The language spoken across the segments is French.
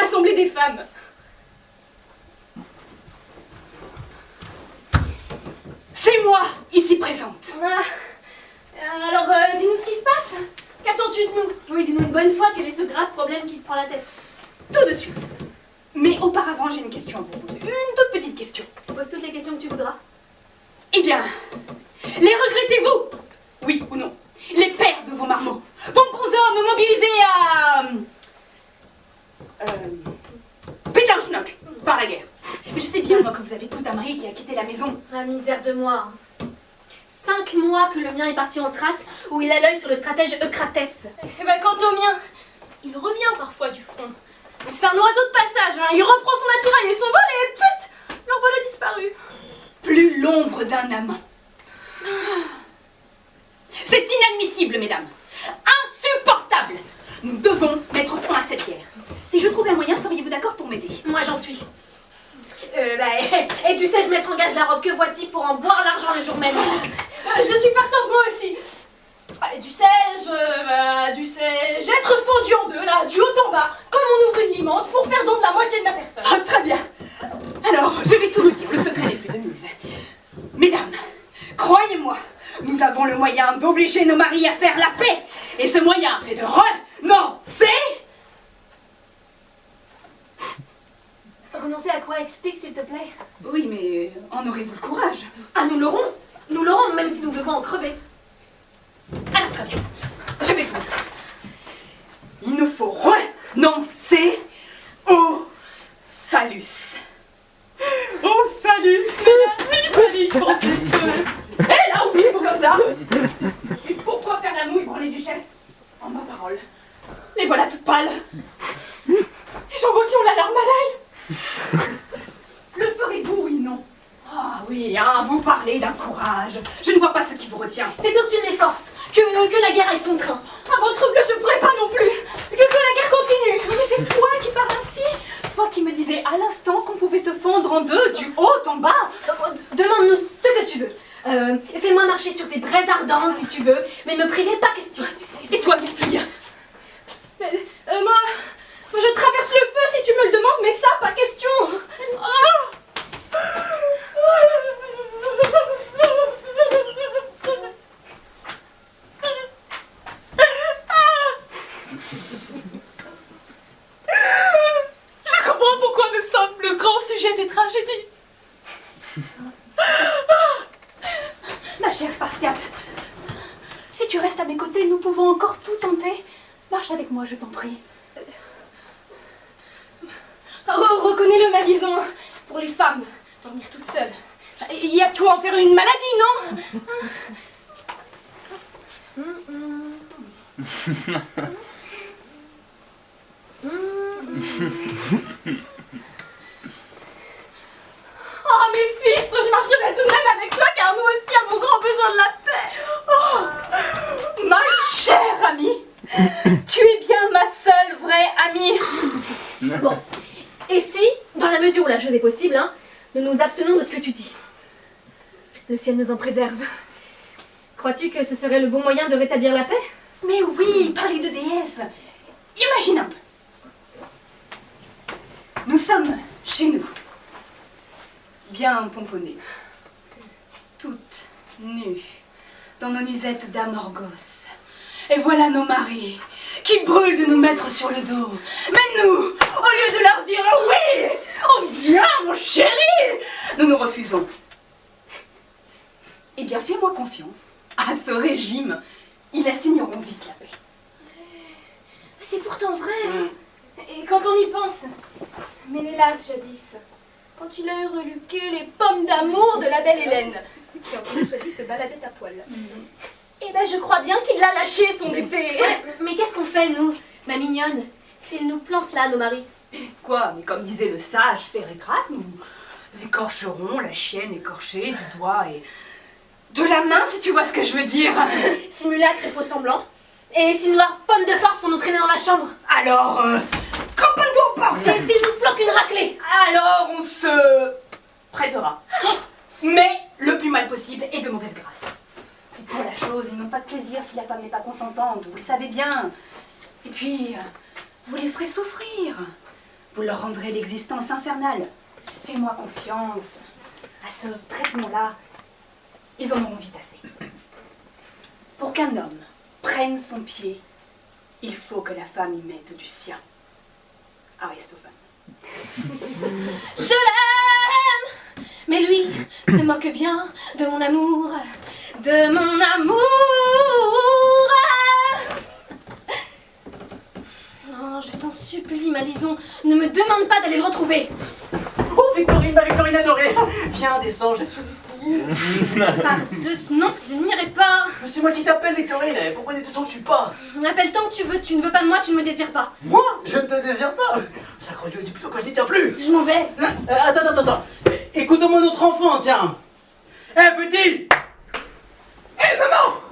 l'Assemblée des femmes. C'est moi, ici présente. Ah, alors, dis-nous ce qui se passe. Qu'attends-tu de nous? Oui, dis-nous une bonne fois quel est ce grave problème qui te prend la tête. Tout de suite. Mais auparavant, j'ai une question à vous poser. Une toute petite question. Pose toutes les questions que tu voudras. Eh bien, les regrettez-vous? Oui ou non? Les pères de vos marmots, vos bons hommes mobilisés à... Pétanchnock, par la guerre. Je sais bien, moi, que vous avez tout un mari qui a quitté la maison. Ah, misère de moi. 5 mois que le mien est parti en Thrace, où il a l'œil sur le stratège Eucratès. Eh ben, quant au mien, il revient parfois du front. C'est un oiseau de passage, hein. Il reprend son attirail et son vol et put, leur vol a disparu. Plus l'ombre d'un amant. C'est inadmissible, mesdames. Insupportable. Nous devons mettre fin à cette guerre. Si je trouvais un moyen, seriez-vous d'accord pour m'aider? Moi, j'en suis. Et tu sais, je mettre en gage la robe que voici pour en boire l'argent le jour même. Je suis partante moi aussi. Tu sais, être fendu en deux, là, du haut en bas, comme on ouvre une limande pour faire don de la moitié de ma personne. Ah, très bien. Alors, je vais tout vous dire, le secret n'est plus de mise. Mesdames, croyez-moi, nous avons le moyen d'obliger nos maris à faire la paix. Et ce moyen, c'est de renoncer. Renoncer à quoi? Explique, s'il te plaît. Oui, mais en aurez-vous le courage? Ah, nous l'aurons. Nous l'aurons, même si nous devons en crever. Alors, très bien. Je vais tout. Il nous faut renoncer au phallus. Au phallus, mesdames, il pensait que... Eh là, oubliez-vous comme ça. Et pourquoi faire la mouille branler du chef? En ma parole, les voilà toutes pâles. Et j'en vois qui ont la larme à l'œil. Le ferez-vous, oui, non? Ah oui, hein, vous parlez d'un courage. Je ne vois pas ce qui vous retient. C'est au-dessus de mes forces. Que la guerre aille son train. À votre bleu, je ne pourrais pas non plus. Que la guerre continue. Mais c'est toi qui parles ainsi. Toi qui me disais à l'instant qu'on pouvait te fendre en deux, du haut en bas. Demande-nous ce que tu veux. Fais-moi marcher sur tes braises ardentes si tu veux, mais me privez pas question. Et toi, Myrtille? Moi, je traverse le feu si tu me le demandes, mais ça, pas question. Je comprends pourquoi nous sommes le grand sujet des tragédies. Ma chère Spartiate, si tu restes à mes côtés, nous pouvons encore tout tenter. Marche avec moi, je t'en prie. Reconnais-le, ma liaison. Pour les femmes, dormir toute seule. Il y a de quoi en faire une maladie, non? Oh, mes fiches, je marcherai tout de même avec toi, car nous aussi avons grand besoin de la paix. Oh, ma chère amie, tu es bien ma seule vraie amie. Bon. Et si, dans la mesure où la chose est possible, hein, nous nous abstenons de ce que tu dis? Le ciel nous en préserve. Crois-tu que ce serait le bon moyen de rétablir la paix? Mais oui, parler de déesse. Imagine un peu. Nous sommes chez nous, bien pomponnées, toutes nues, dans nos nuisettes d'Amorgos. Et voilà nos maris qui brûlent de nous mettre sur le dos. Mais nous, au lieu de leur dire « Oui, oh viens mon chéri !» nous nous refusons. Eh bien, fais-moi confiance. À ce régime, ils assigneront vite la paix. C'est pourtant vrai. Et quand on y pense, Ménélas jadis, quand il a reluqué les pommes d'amour de la belle Hélène, qui en choisi se baladait à poil. Eh ben je crois bien qu'il l'a lâché son épée. Ouais, mais qu'est-ce qu'on fait, nous, ma mignonne, s'ils nous plantent là, nos maris? Quoi? Mais comme disait le sage Férécrate, nous écorcherons la chienne écorchée du doigt et de la main, si tu vois ce que je veux dire. Simulacre et faux semblant. Et s'ils nous harponnent de force pour nous traîner dans la chambre? Alors, campanne-toi aux portes. Et s'ils nous flanquent une raclée? Alors, on se prêtera. Mais le plus mal possible et de mauvaise grâce. Et pour la chose, ils n'ont pas de plaisir si la femme n'est pas consentante, vous le savez bien. Et puis, vous les ferez souffrir. vous leur rendrez l'existence infernale. Fais-moi confiance. À ce traitement-là, ils en auront vite assez. Pour qu'un homme prenne son pied, il faut que la femme y mette du sien. Aristophane. Je l'aime, mais lui se moque bien de mon amour, de mon amour. Non, je t'en supplie, Malison, ne me demande pas d'aller le retrouver. Oh, Victorine, ma Victorine adorée. Viens, descends, je suis ici. Par Zeus, non, je n'irai pas. C'est moi qui t'appelle, Victorine. Pourquoi ne descends-tu pas? Appelle tant que tu veux, tu ne veux pas de moi, tu ne me désires pas. Moi? Je ne te désire pas. Sacre Dieu, dis plutôt que je n'y tiens plus. Je m'en vais. Attends. Écoute-moi notre enfant, tiens. Hé, petit. Hé, maman.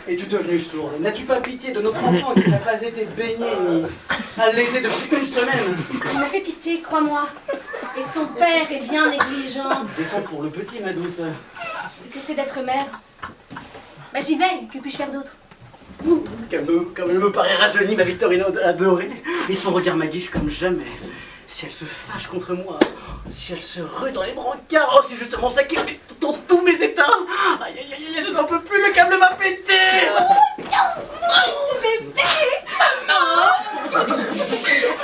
Es-tu devenue sourde? N'as-tu pas pitié de notre enfant qui n'a pas été baigné ni allaité depuis une semaine? Il me fait pitié, crois-moi. Et son père est bien négligent. Descends pour le petit, ma douce. Ce que c'est d'être mère. Bah j'y vais, que puis-je faire d'autre? Comme elle me paraît rajeunie, ma Victorine adorée. Et son regard m'aguiche comme jamais. Si elle se fâche contre moi, si elle se rue dans les brancards, oh c'est justement ça qui met dans tous mes états. Aïe aïe aïe, je n'en peux plus, le câble va péter. Tu bébé!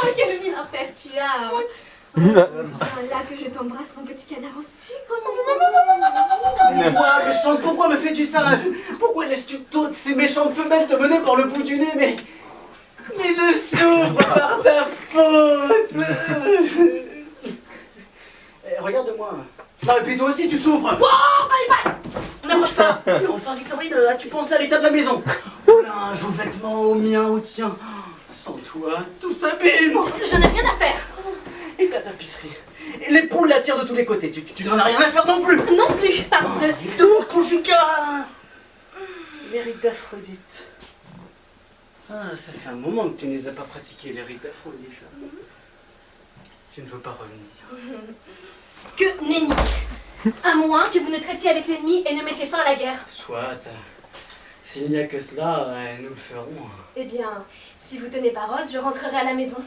Oh, quel vilain père tu as! Viens là que je t'embrasse, mon petit canard en sucre. Mais toi, méchante, pourquoi me fais-tu ça? Pourquoi laisses-tu toutes ces méchantes femelles te mener par le bout du nez? Mais je souffre par ta faute. Regarde-moi. Ah, et puis toi aussi tu souffres. Oh, pas les pattes! On n'approche pas! Mais enfin, Victorine, as-tu pensé à l'état de la maison? Au linge, aux vêtements, aux miens, aux tiens. Sans toi, tout s'abîme. J'en ai rien à faire! Et ta tapisserie. Et les poules la tirent de tous les côtés. Tu n'en as rien à faire non plus. Non plus, par Zeus! L'amour conjugal. Les rites d'Aphrodite. Ah, ça fait un moment que tu ne les as pas pratiqués, les rites d'Aphrodite. Tu ne veux pas revenir. Que nenni! À moins que vous ne traitiez avec l'ennemi et ne mettiez fin à la guerre. Soit. S'il n'y a que cela, nous le ferons. Eh bien, si vous tenez parole, je rentrerai à la maison.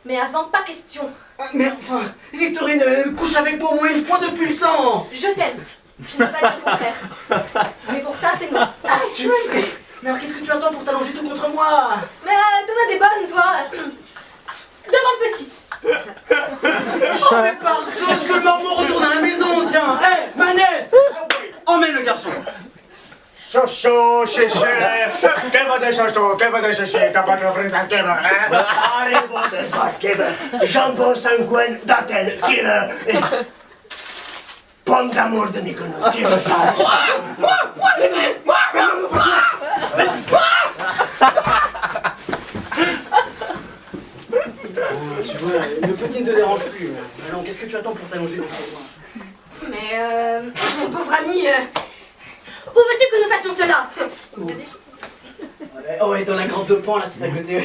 Mais avant, pas question. Ah, mais enfin, Victorine, couche avec moi au moins une fois depuis le temps. Je t'aime. Je ne peux pas dire le contraire. Mais pour ça, c'est non. Ah, tu m'aimes. Mais alors qu'est-ce que tu attends pour t'allonger tout contre moi? Mais t'en as des bonnes, toi. Devant le petit. Oh, mais par Zeus, que le marmot retourne à la maison, tiens. Hé, Manès, emmène le garçon. Chocho, chéché, que va de chocho, que va de chéché, t'as pas trop frites à ce qu'il veut, hein? Haribo de sport qui veut, jambon sanguin d'Athènes qui veut, et pomme d'amour de Mykonos qui veut. Tu vois, le petit ne te dérange plus. Alors qu'est-ce que tu attends pour t'allonger contre moi? Mais mon pauvre ami, où veux-tu que nous fassions cela? Oh, et dans la grande de Pan, là, tout à côté.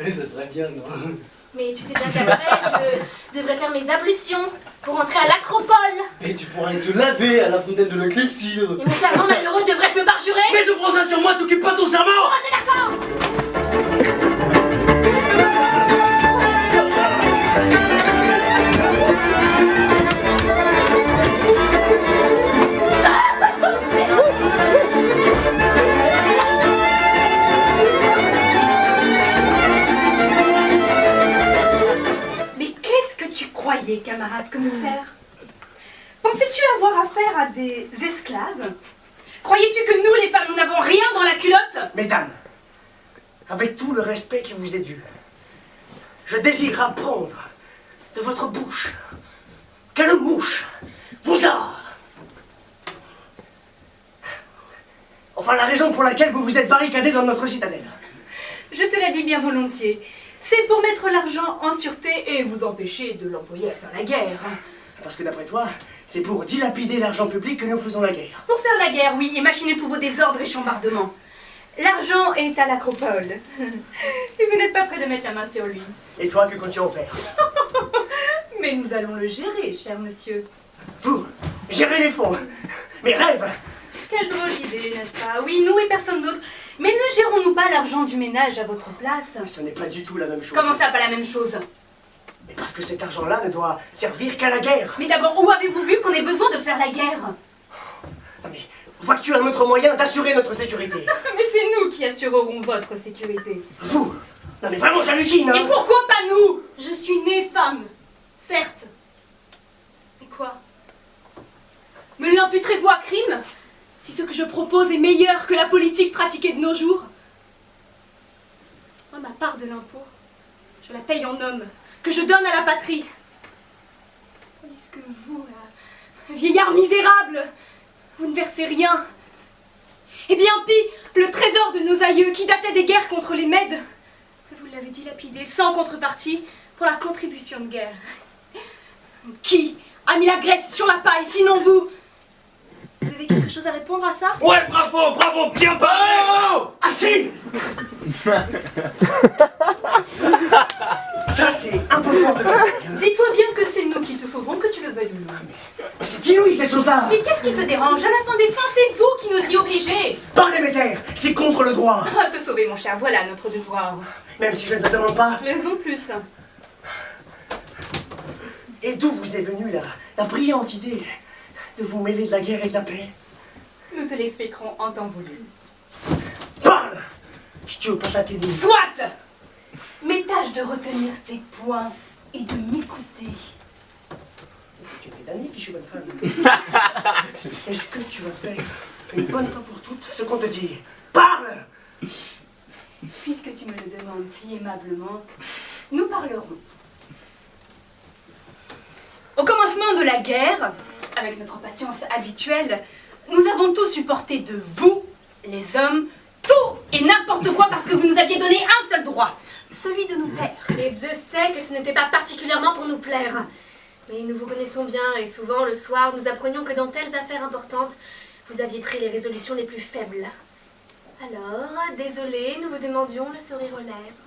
Ça serait bien, non? Mais tu sais bien qu'après, je devrais faire mes ablutions pour entrer à l'acropole. Et tu pourras aller te laver à la fontaine de l'Eclipsir. Et mon serment malheureux, devrais-je me parjurer? Mais je prends ça sur moi, t'occupe pas ton serment! Oh, c'est d'accord! Mais qu'est-ce que tu croyais, camarade commissaire? Pensais-tu avoir affaire à des esclaves? Croyais-tu que nous, les femmes, nous n'avons rien dans la culotte? Mesdames, avec tout le respect qui vous est dû, je désire apprendre de votre bouche quelle mouche vous a... Enfin, la raison pour laquelle vous vous êtes barricadé dans notre citadelle. Je te l'ai dit bien volontiers. C'est pour mettre l'argent en sûreté et vous empêcher de l'employer à faire la guerre. Parce que d'après toi, c'est pour dilapider l'argent public que nous faisons la guerre. Pour faire la guerre, oui, et machiner tous vos désordres et chambardements. L'argent est à l'acropole. Et vous n'êtes pas prêt de mettre la main sur lui. Et toi, que comptes-tu en faire? Mais nous allons le gérer, cher monsieur. Vous, gérez les fonds. Mes rêves. Quelle drôle d'idée, n'est-ce pas? Oui, nous et personne d'autre. Mais ne gérons-nous pas l'argent du ménage à votre place? Mais ce n'est pas du tout la même chose. Comment ça, pas la même chose? Mais parce que cet argent-là ne doit servir qu'à la guerre. Mais d'abord, où avez-vous vu qu'on ait besoin de faire la guerre? Non mais, vois-tu un autre moyen d'assurer notre sécurité? Mais c'est nous qui assurerons votre sécurité. Vous? Non mais vraiment, j'hallucine, Et hein. pourquoi pas nous? Je suis née femme, certes. Et quoi? Me l'imputerez-vous à crime si ce que je propose est meilleur que la politique pratiquée de nos jours? Moi, ma part de l'impôt, je la paye en homme, que je donne à la patrie. Tandis que vous, là, vieillard misérable, vous ne versez rien. Et bien pis, le trésor de nos aïeux qui datait des guerres contre les Mèdes, vous l'avez dilapidé sans contrepartie pour la contribution de guerre. Qui a mis la graisse sur la paille, sinon vous? Vous avez quelque chose à répondre à ça? Ouais, bravo, bravo, bien parlé. Assez. Ça, c'est un peu fort de ta part. Dis-toi bien que c'est nous qui te sauverons, que tu le veuilles ou non. C'est inouï, cette chose-là. Mais qu'est-ce qui te dérange? À la fin des fins, c'est vous qui nous y obligez. Parlez mes terres, c'est contre le droit. Ah, te sauver, mon cher, voilà notre devoir. Même si je ne te demande pas. Raison de plus. Et d'où vous est venue la brillante idée de vous mêler de la guerre et de la paix? Nous te l'expliquerons en temps voulu. Parle! Je te veux pas tâter de... Soit! Mais tâche de retenir tes points et de m'écouter. Tu t'es damnée, fichue bonne femme. Est-ce que tu vas faire une bonne fois pour toutes ce qu'on te dit? Parle! Puisque tu me le demandes si aimablement, nous parlerons. Au commencement de la guerre, avec notre patience habituelle, nous avons tous supporté de vous, les hommes, tout et n'importe quoi parce que vous nous aviez donné un seul droit, celui de nous taire. Et Dieu sait que ce n'était pas particulièrement pour nous plaire. Mais nous vous connaissons bien et souvent le soir, nous apprenions que dans telles affaires importantes, vous aviez pris les résolutions les plus faibles. Alors, désolé, nous vous demandions le sourire aux lèvres.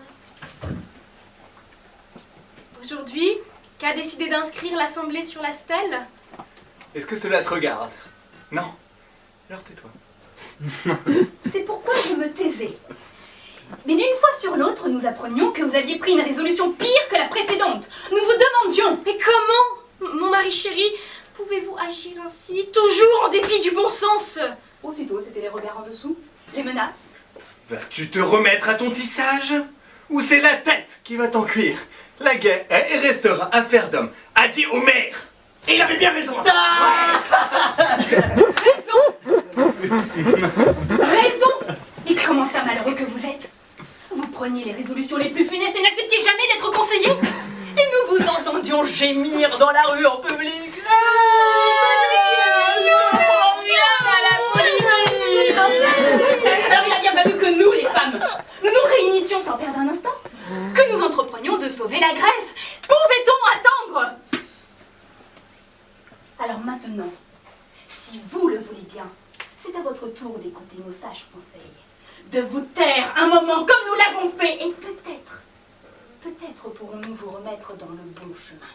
Aujourd'hui, qu'a décidé d'inscrire l'Assemblée sur la stèle? Est-ce que cela te regarde? Non. Alors tais-toi. C'est pourquoi je me taisais. Mais d'une fois sur l'autre, nous apprenions que vous aviez pris une résolution pire que la précédente. Nous vous demandions. Mais comment, mon mari chéri, pouvez-vous agir ainsi, toujours en dépit du bon sens? Aussitôt, c'était les regards en dessous, les menaces. Vas-tu te remettre à ton tissage? Ou c'est la tête qui va t'en cuire? La guerre restera affaire d'homme, a dit Homère. Et il avait bien raison. Raison! Et comment ça, malheureux que vous êtes? Vous preniez les résolutions les plus funestes et n'acceptiez jamais d'être conseillé? Et nous vous entendions gémir dans la rue en public. Alors il a bien fallu que nous, les femmes, nous nous réunissions sans perdre un instant, que nous entreprenions de sauver la Grèce. Pouvait-on attendre? Alors maintenant, si vous le voulez bien, c'est à votre tour d'écouter nos sages conseils, de vous taire un moment comme nous l'avons fait, et peut-être pourrons-nous vous remettre dans le bon chemin.